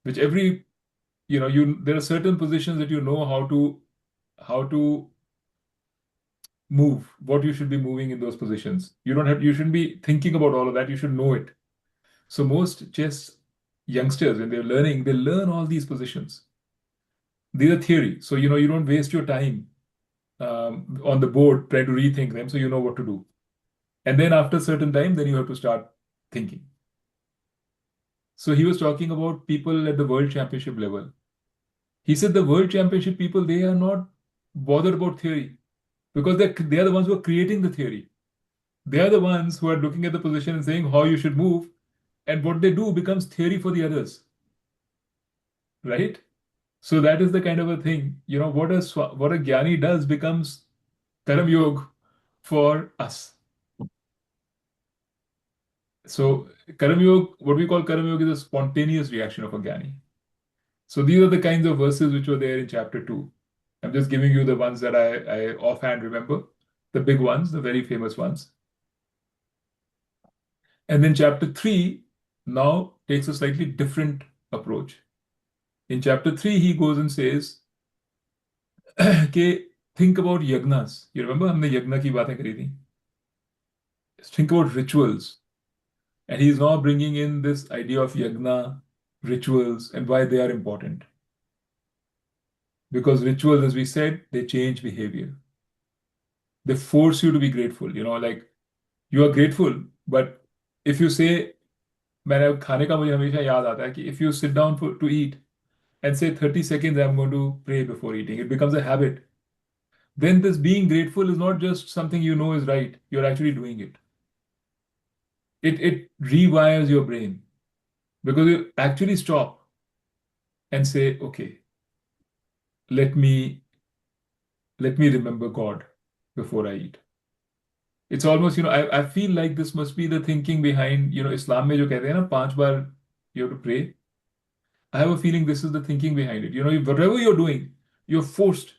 which there are certain positions that you know how to move, what you should be moving in those positions. You shouldn't be thinking about all of that. You should know it. So most chess youngsters, when they're learning, they learn all these positions. These are theory. So, you don't waste your time on the board trying to rethink them, so you know what to do. And then after a certain time, then you have to start thinking. So he was talking about people at the world championship level. He said the world championship people, they are not bothered about theory because they are the ones who are creating the theory. They are the ones who are looking at the position and saying how you should move, and what they do becomes theory for the others. Right? So that is the kind of a thing, what a Jnani does becomes Karam Yoga for us. So Karam Yoga, what we call Karam Yoga is a spontaneous reaction of a Jnani. So these are the kinds of verses which were there in chapter 2. I'm just giving you the ones that I offhand remember, the big ones, the very famous ones. And then chapter 3 now takes a slightly different approach. In chapter 3, he goes and says, okay, think about yagnas. You remember हमने yagna की बातें करी थी? Think about rituals. And he's now bringing in this idea of yagna, rituals, and why they are important. Because rituals, as we said, they change behavior. They force you to be grateful. Like you are grateful, but if you say, मैंने खाने का मुझे हमेशा याद आता है कि if you sit down to eat and say 30 seconds I'm going to pray before eating. It becomes a habit. Then this being grateful is not just something you know is right, you're actually doing it. It rewires your brain because you actually stop and say, okay, let me remember God before I eat. It's almost, I feel like this must be the thinking behind, Islam में जो कहते हैं ना 5 बार you have to pray. I have a feeling this is the thinking behind it. Whatever you're doing, you're forced.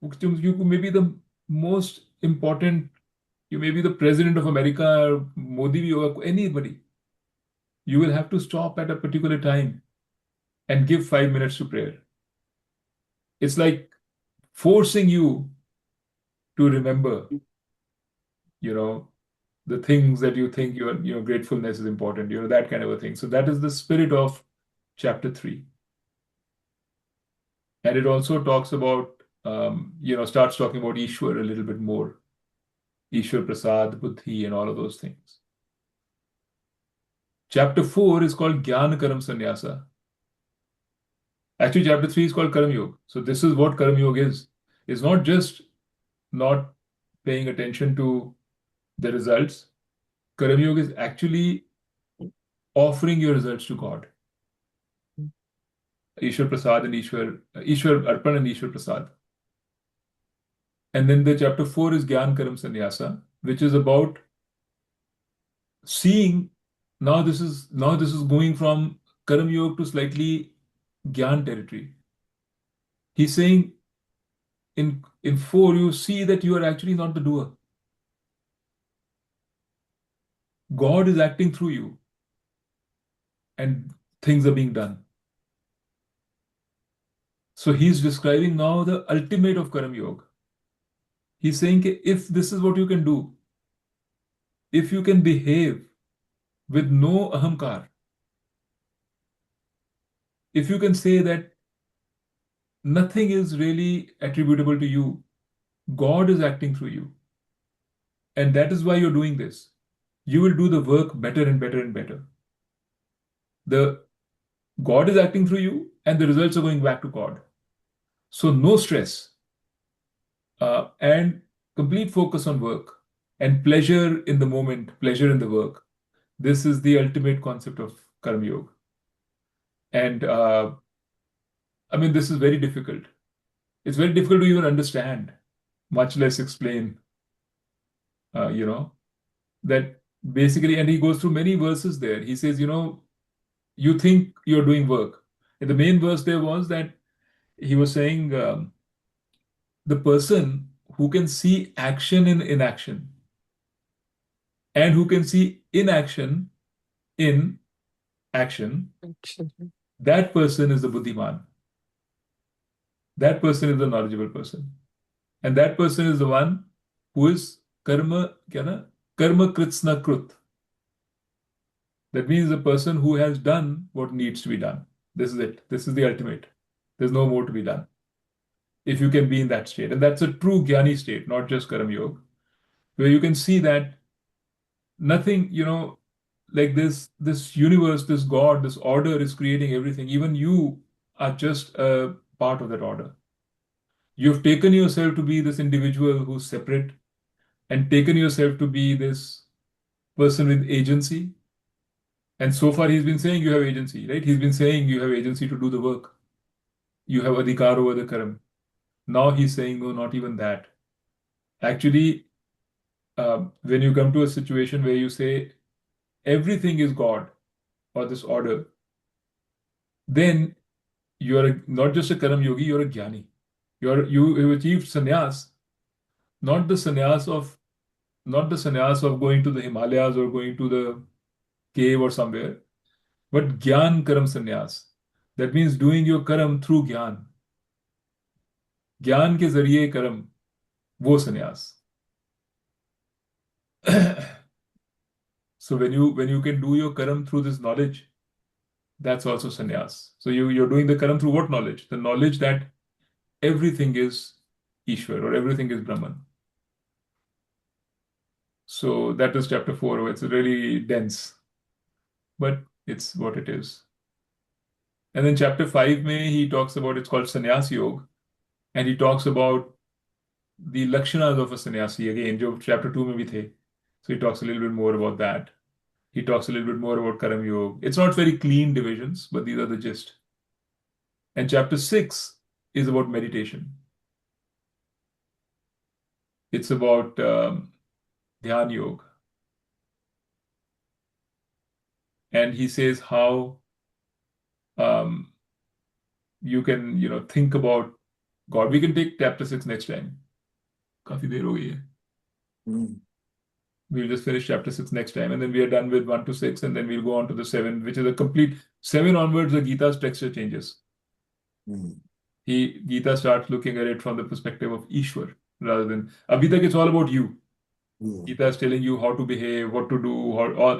You may be the most important, you may be the president of America, or Modi bhi hoga, anybody. You will have to stop at a particular time and give 5 minutes to prayer. It's like forcing you to remember, you know, the things that you think your gratefulness is important, that kind of a thing. So that is the spirit of chapter 3. And it also talks about, starts talking about Ishwar a little bit more. Ishwar Prasad, Buddhi, and all of those things. Chapter 4 is called Gyan Karam Sannyasa. Actually, chapter 3 is called Karam Yoga. So this is what Karam Yoga is. It's not just not paying attention to the results. Karam Yoga is actually offering your results to God. Ishwar Prasad and Ishwar Arpan and Ishwar Prasad. And then the chapter 4 is Gyan Karam Sannyasa, which is about seeing now this is going from Karam Yoga to slightly Gyan territory. He's saying in 4 you see that you are actually not the doer. God is acting through you and things are being done. So he's describing now the ultimate of Karam Yoga. He's saying if this is what you can do, if you can behave with no ahamkar, if you can say that nothing is really attributable to you, God is acting through you, and that is why you're doing this, you will do the work better and better and better. The God is acting through you, and the results are going back to God. So no stress, and complete focus on work and pleasure in the moment, pleasure in the work. This is the ultimate concept of Karma Yoga. And I mean, this is very difficult. It's very difficult to even understand, much less explain, that basically, and he goes through many verses there. He says, you think you're doing work. And the main verse there was that he was saying, the person who can see action in inaction and who can see inaction in action, Actually. that person is the Buddhiman. That person is the knowledgeable person. And that person is the one who is karma, karma kritsna krut. That means the person who has done what needs to be done. This is it. This is the ultimate. There's no more to be done. If you can be in that state. And that's a true jnani state, not just Karam Yoga, where you can see that nothing, like this universe, this God, this order is creating everything. Even you are just a part of that order. You've taken yourself to be this individual who's separate and taken yourself to be this person with agency. And so far, he's been saying you have agency, right? He's been saying you have agency to do the work. You have adhikar over the karam. Now he's saying, no, not even that. Actually, when you come to a situation where you say everything is God or this order, then you're not just a karam yogi, you're a jnani. You've achieved sannyas, not the sannyas of going to the Himalayas or going to the cave or somewhere, but Gyan Karam Sannyas. That means doing your karam through Gyan. Gyan ke zariye karam, wo sannyas. So when you can do your karam through this knowledge, that's also sannyas. So you're doing the karam through what knowledge? The knowledge that everything is Ishwar or everything is Brahman. So that is chapter 4. It's really dense, but it's what it is. And then chapter 5 mein he talks about, it's called Sannyas Yoga, and he talks about the lakshanas of a sannyasi again, jo chapter 2 mein bhi the. So he talks a little bit more about that. He talks a little bit more about Karam Yoga. It's not very clean divisions, but these are the gist. And chapter 6 is about meditation. It's about Dhyan Yoga. And he says how um, you can, think about God. We can take chapter 6 next time. काफी देर हो गई है. We'll just finish chapter 6 next time, and then we are done with 1 to 6, and then we'll go on to the 7, which is a complete 7 onwards. The Gita's texture changes. Gita starts looking at it from the perspective of Ishwar rather than Abhi tak it's all about you. Gita is telling you how to behave, what to do,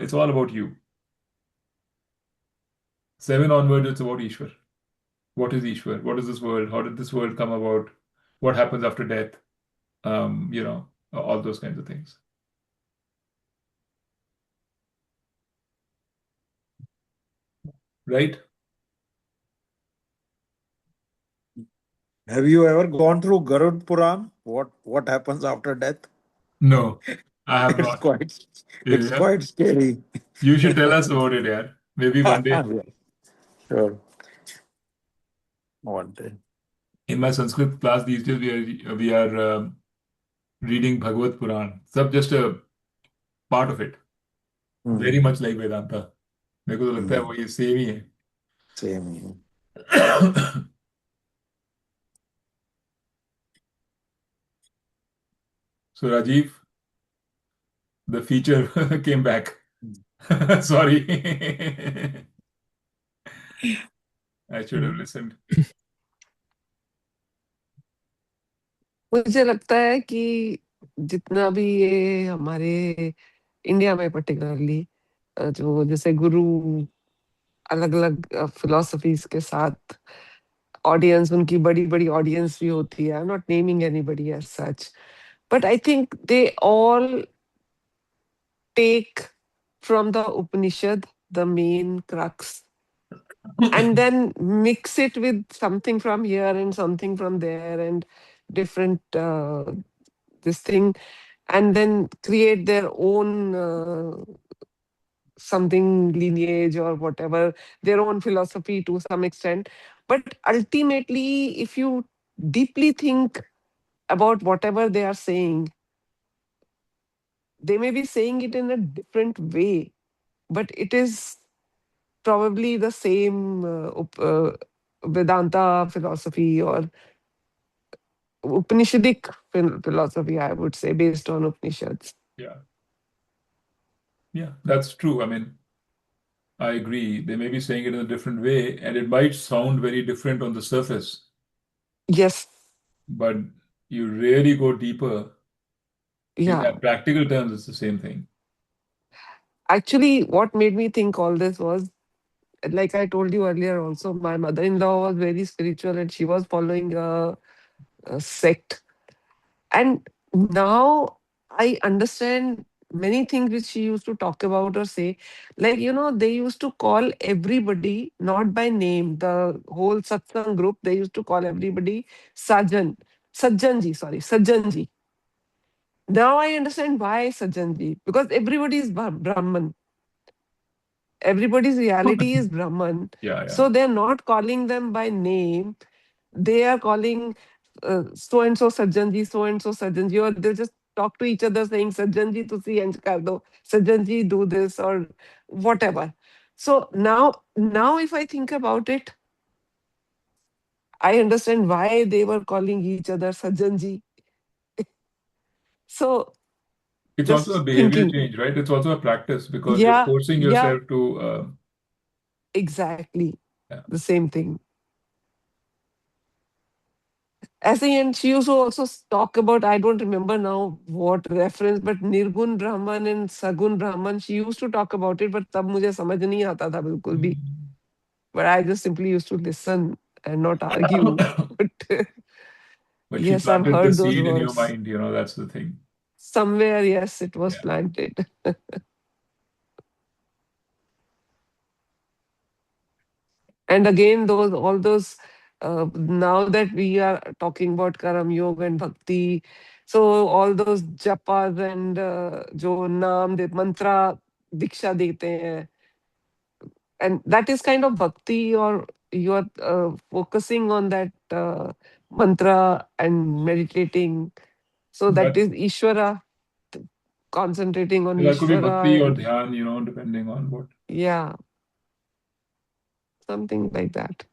it's all about you. 7 onwards, it's about Ishwar. What is Ishwar? What is this world? How did this world come about? What happens after death? All those kinds of things. Right? Have you ever gone through Garud Puran? What happens after death? No, I have It's not. it's Yeah. quite scary. You should tell us about it, yaar. Maybe one day. Yeah, sure. One day. In my Sanskrit class these days, we are reading Bhagavad Puran. Sab just a part of it. Very much like Vedanta. मेरे को तो लगता है वो ये same ही है. Same. So Rajiv, the feature came back. Sorry. I should have listened. मुझे लगता है कि जितना भी ये हमारे इंडिया में पर्टिकुलरली जो जैसे गुरु अलग अलग फिलोसफीज के साथ ऑडियंस उनकी बड़ी बड़ी ऑडियंस भी होती है. I am not naming anybody as such, but I think they all take from the Upanishad the main crux and then mix it with something from here and something from there and different this thing, and then create their own something lineage or whatever, their own philosophy to some extent. But ultimately, if you deeply think about whatever they are saying, they may be saying it in a different way, but it is probably the same Vedanta philosophy or Upanishadic philosophy, I would say, based on Upanishads. Yeah. Yeah, that's true. I mean, I agree. They may be saying it in a different way, and it might sound very different on the surface, Yes. but you really go deeper. Yeah. In practical terms, it's the same thing. Actually, what made me think all this was, like I told you earlier also, my mother-in-law was very spiritual and she was following a sect. And now I understand many things which she used to talk about or say. Like, they used to call everybody not by name. The whole satsang group, they used to call everybody Sajan. Sajjanji, sorry, Sajjanji. Now I understand why Sajjanji. Because everybody is Brahman. Everybody's reality is Brahman. Yeah. So they're not calling them by name. They are calling so and so Sajjanji, so and so Sajjanji, or they'll just talk to each other saying Sajjanji tusi inj kar do, Sajjanji do this or whatever. So now if I think about it, I understand why they were calling each other Sajjanji. So It's also a just behavior thinking, change, right? It's also a practice because you're yeah, forcing yeah, yourself to. exactly Yeah. the same thing. As in, and she used to also talk about, I don't remember now what reference, but Nirgun Brahman and Sagun Brahman, she used to talk about it, but तब मुझे समझ नहीं आता था बिल्कुल भी. But I just simply used to listen and not argue. But she yes, I've planted the heard those seed in your words. mind, that's the thing. Somewhere, yes, it was Yeah. planted. And again, all those now that we are talking about Karam Yoga and Bhakti, so all those japas and jo naam de mantra diksha dete hain, and that is kind of bhakti, or you are focusing on that mantra and meditating. So that That is Ishvara, concentrating on that could be bhakti Ishvara, or and dhyan, depending on what. yeah, something like that.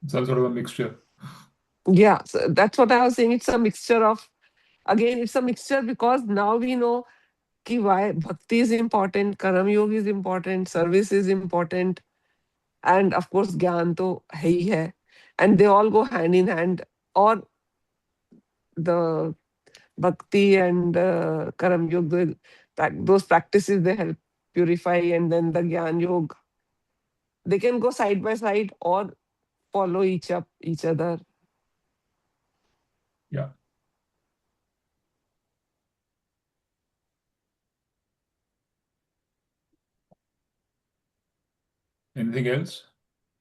Some sort of a mixture. Yeah, so that's what I was saying. It's a mixture of, again, it's a mixture because now we know ki why bhakti is important, karam yoga is important, service is important, and of course gyan to hai hi hai, and they all go hand in hand. Or the bhakti and karam yoga, those practices, they help purify, and then the gyan yoga, they can go side by side or follow each other. Yeah. Anything else?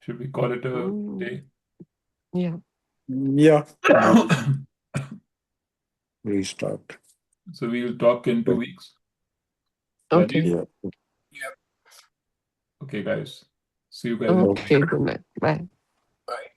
Should we call it a day? Yeah. Yeah. Restart. So we'll talk in 2 weeks. Okay. Rajiv? Yeah. Okay, guys. See you guys in 2 weeks. Okay. Good night. Bye. Bye.